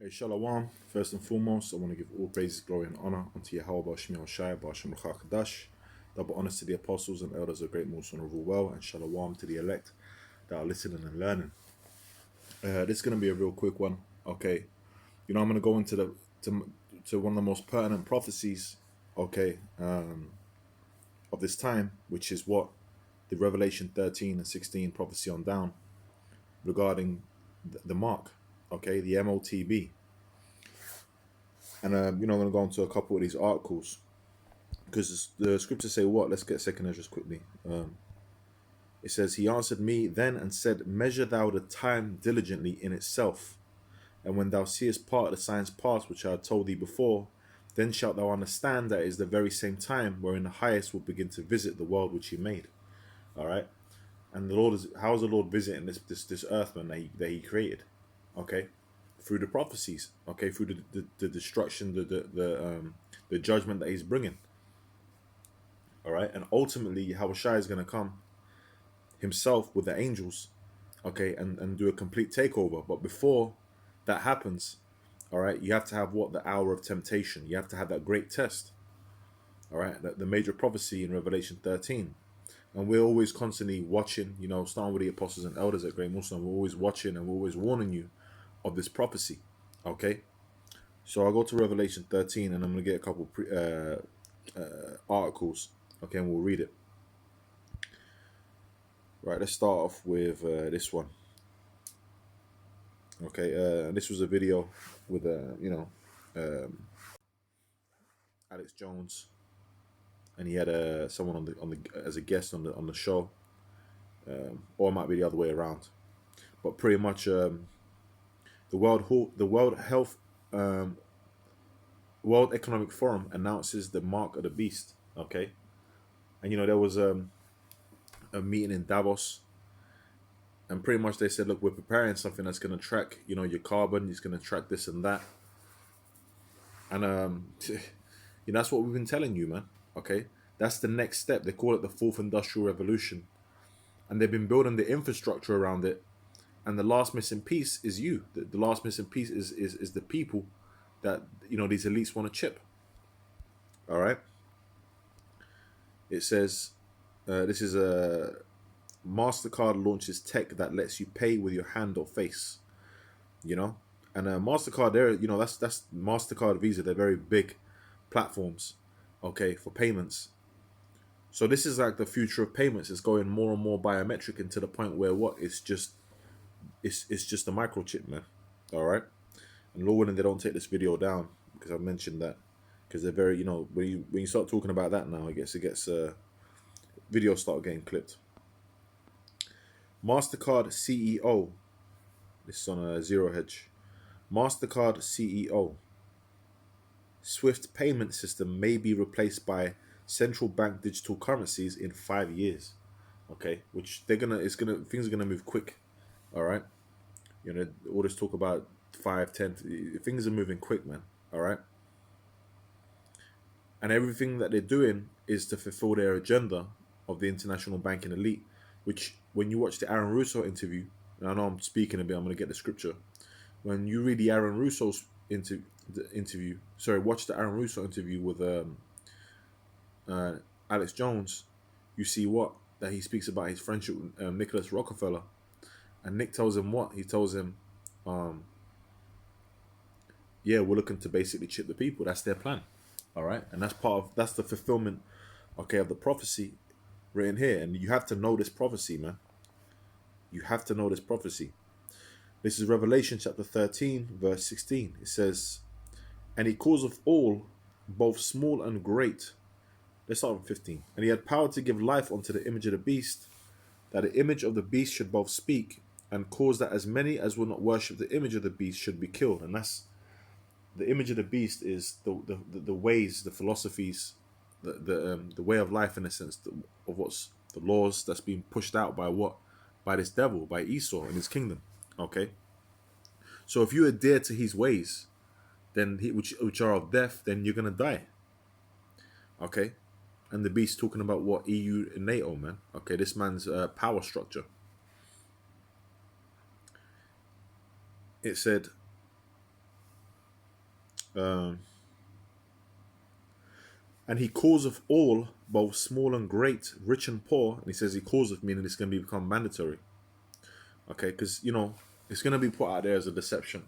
Hey, Shalom. First and foremost, I want to give all praises, glory, and honor unto Yahweh Shemi Shai, Ba'ashem Kadash. Double honors to the apostles and elders of Great Most Honorable Well, and Shalom to the elect that are listening and learning. This is going to be a real quick one. Okay, I'm going to go into to one of the most pertinent prophecies. Okay, of this time, which is what the Revelation 13 and 16 prophecy on down regarding the mark. Okay, the Motb. And I'm going to go into a couple of these articles because the scriptures say what? Let's get second Ezra quickly. It says, "He answered me then and said, Measure thou the time diligently in itself, and when thou seest part of the signs past which I had told thee before, then shalt thou understand that it is the very same time wherein the highest will begin to visit the world which he made." All right, and how is the Lord visiting this earth, man, that he created? Okay, through the prophecies. Okay, through the destruction, the judgment that he's bringing. All right, and ultimately Yahushua is going to come himself with the angels, okay, and do a complete takeover. But before that happens, all right, you have to have what? The hour of temptation. You have to have that great test. All right, the major prophecy in Revelation 13. And we're always constantly watching, starting with the apostles and elders at Great Muslim, we're always watching and we're always warning you of this prophecy. Okay, so I'll go to Revelation 13 and I'm going to get a couple articles, okay, and we'll read it. Right, let's start off with this one. Okay, this was a video with Alex Jones, and he had someone on the as a guest on the show, or it might be the other way around, but pretty much the World Health World Economic Forum announces the mark of the beast. Okay, and there was a meeting in Davos. And pretty much they said, look, we're preparing something that's going to track, your carbon. It's going to track this and that. And that's what we've been telling you, man. Okay, that's the next step. They call it the fourth industrial revolution, and they've been building the infrastructure around it. And the last missing piece is you. The last missing piece is the people that these elites want to chip. All right. It says this is a MasterCard launches tech that lets you pay with your hand or face, and MasterCard, that's MasterCard, Visa, they're very big platforms, okay, for payments. So this is like the future of payments. It's going more and more biometric, and to the point where it's just a microchip, man. All right, and Lord willing, they don't take this video down because I mentioned that, because they're very, when you start talking about that now, it gets videos start getting clipped. MasterCard CEO, this is on a Zero Hedge. MasterCard CEO, Swift payment system may be replaced by central bank digital currencies in 5 years. Okay, which things are gonna move quick. All right, all this talk about 5, 10, things are moving quick, man. All right, and everything that they're doing is to fulfill their agenda of the international banking elite, which when you watch the Aaron Russo interview, and I know I'm speaking a bit, I'm going to get the scripture. When you read the Aaron Russo's interview, watch the Aaron Russo interview with Alex Jones, you see that he speaks about his friendship with Nicholas Rockefeller, and Nick tells him what? He tells him, yeah, we're looking to basically chip the people. That's their plan. All right, and that's the fulfillment, okay, of the prophecy written here. And you have to know this prophecy, man. You have to know this prophecy. This is Revelation chapter 13, verse 16. It says, "And he calls of all, both small and great." Let's start with 15. "And he had power to give life unto the image of the beast, that the image of the beast should both speak, and cause that as many as will not worship the image of the beast should be killed." And that's the image of the beast is the ways, the philosophies, the way of life, in a sense, of what's the laws that's being pushed out by this devil, by Esau and his kingdom. Okay, so if you adhere to his ways, then which are of death, then you're gonna die. Okay, and the beast talking about what? EU and NATO, man. Okay, this man's power structure. It said, Um, and he calls of all, both small and great, rich and poor. And he says he calls of, meaning it's going to become mandatory. Okay, because, it's going to be put out there as a deception.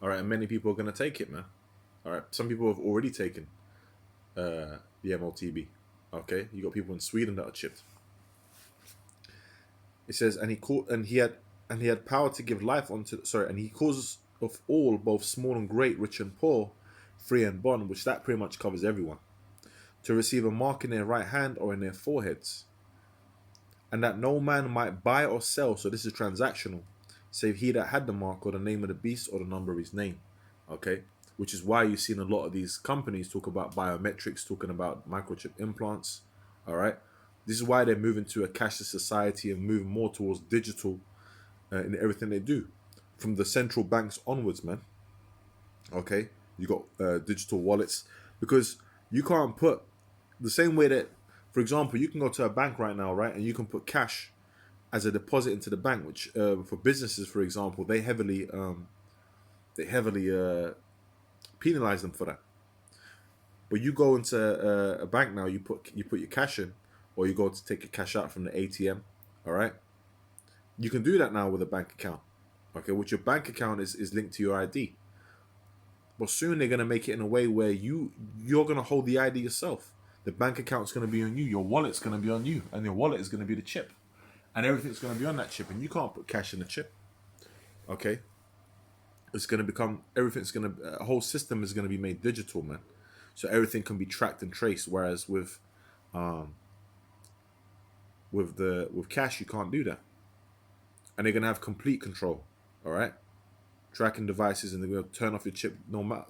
All right, and many people are going to take it, man. All right, some people have already taken the Motb. Okay, you got people in Sweden that are chipped. It says, and he had power to give life unto, and he causes of all, both small and great, rich and poor, free and bond, which that pretty much covers everyone, to receive a mark in their right hand or in their foreheads, and that no man might buy or sell, so this is transactional, save he that had the mark or the name of the beast or the number of his name. Okay, which is why you've seen a lot of these companies talk about biometrics, talking about microchip implants. All right, this is why they're moving to a cashless society and moving more towards digital in everything they do, from the central banks onwards, man. Okay, you got digital wallets, because you can't put the same way that, for example, you can go to a bank right now, right, and you can put cash as a deposit into the bank, which for businesses, for example, they heavily penalize them for that. But you go into a bank now, you put your cash in, or you go to take your cash out from the ATM. All right, you can do that now with a bank account. Okay, which your bank account is linked to your ID. But soon they're gonna make it in a way where you're gonna hold the ID yourself. The bank account's gonna be on you. Your wallet's gonna be on you, and your wallet is gonna be the chip, and everything's gonna be on that chip, and you can't put cash in the chip. Okay, it's gonna become everything's gonna a whole system is gonna be made digital, man. So everything can be tracked and traced. Whereas with cash, you can't do that, and they're gonna have complete control. All right, tracking devices, and they're gonna turn off your chip no matter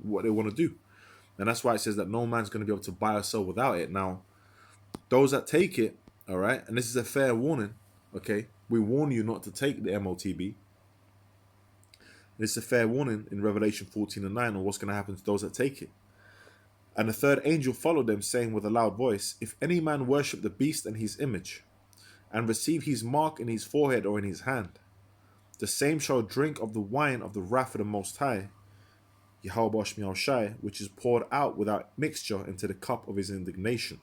what they want to do. And that's why it says that no man's going to be able to buy or sell without it. Now, those that take it, all right, and this is a fair warning, okay, we warn you not to take the Motb. It's a fair warning in Revelation 14 and 9 on what's going to happen to those that take it. And the third angel followed them, saying with a loud voice, if any man worship the beast and his image, and receive his mark in his forehead or in his hand, the same shall drink of the wine of the wrath of the Most High, Yahweh, which is poured out without mixture into the cup of his indignation.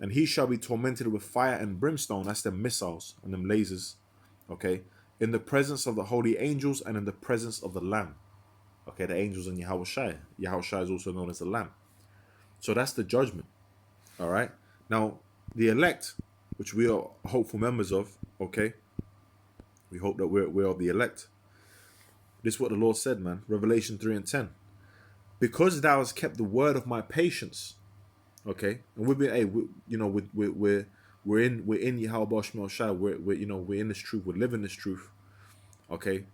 And he shall be tormented with fire and brimstone, that's them missiles and them lasers, okay, in the presence of the holy angels and in the presence of the Lamb. Okay, the angels and Yahweh. Yahweh is also known as the Lamb. So that's the judgment, all right? Now, the elect, which we are hopeful members of, okay, we hope that we're of the elect. This is what the Lord said, man. Revelation 3 and 10. Because thou hast kept the word of my patience, okay, and we've been, we're in Yahweh Shai. We're in this truth. We're living this truth, okay.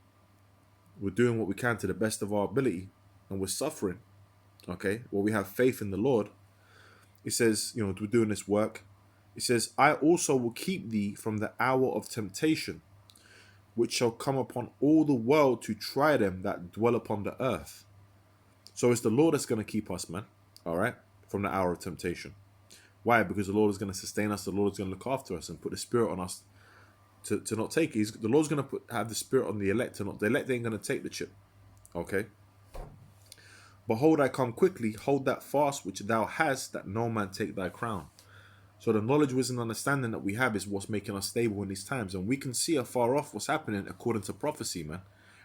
We're doing what we can to the best of our ability, and we're suffering, okay. Well, we have faith in the Lord. It says, we're doing this work. It says, I also will keep thee from the hour of temptation, which shall come upon all the world to try them that dwell upon the earth. So it's the Lord that's going to keep us, man, all right, from the hour of temptation. Why? Because the Lord is going to sustain us. The Lord is going to look after us and put the Spirit on us to not take it. The Lord's going to have the Spirit on the elect. The elect ain't going to take the chip, okay? Behold, I come quickly. Hold that fast which thou hast, that no man take thy crown. So the knowledge, wisdom, and understanding that we have is what's making us stable in these times. And we can see afar off what's happening according to prophecy, man.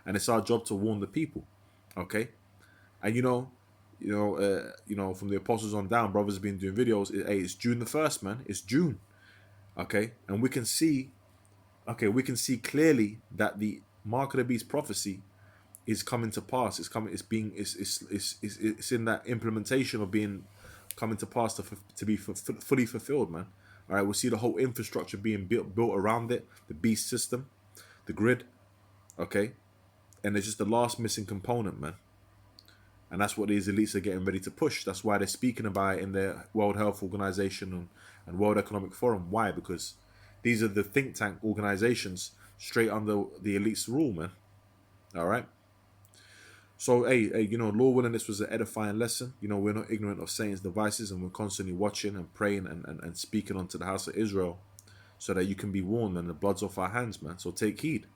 And it's our job to warn the people, okay? And from the apostles on down, brothers have been doing videos. Hey, it's June the 1st, man. It's June, okay? And we can see clearly that the mark of the beast prophecy is coming to pass. It's in that implementation of being coming to pass to be fully fulfilled, man. All right, we'll see the whole infrastructure being built around it, the beast system, the grid, okay? And it's just the last missing component, man. And that's what these elites are getting ready to push. That's why they're speaking about it in their World Health Organization and World Economic Forum. Why? Because these are the think tank organizations straight under the elites' rule, man. All right? So, hey, Lord willing, this was an edifying lesson. We're not ignorant of Satan's devices, and we're constantly watching and praying and speaking unto the house of Israel so that you can be warned, and the blood's off our hands, man. So take heed.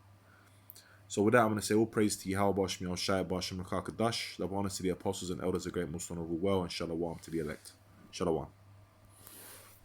So with that, I'm going to say all praise to Yahweh, Bashmi Al-Shai, Bashim Al-Kakadash, the honor to the apostles and elders, a great most honorable well, and shalom to the elect. Shalom.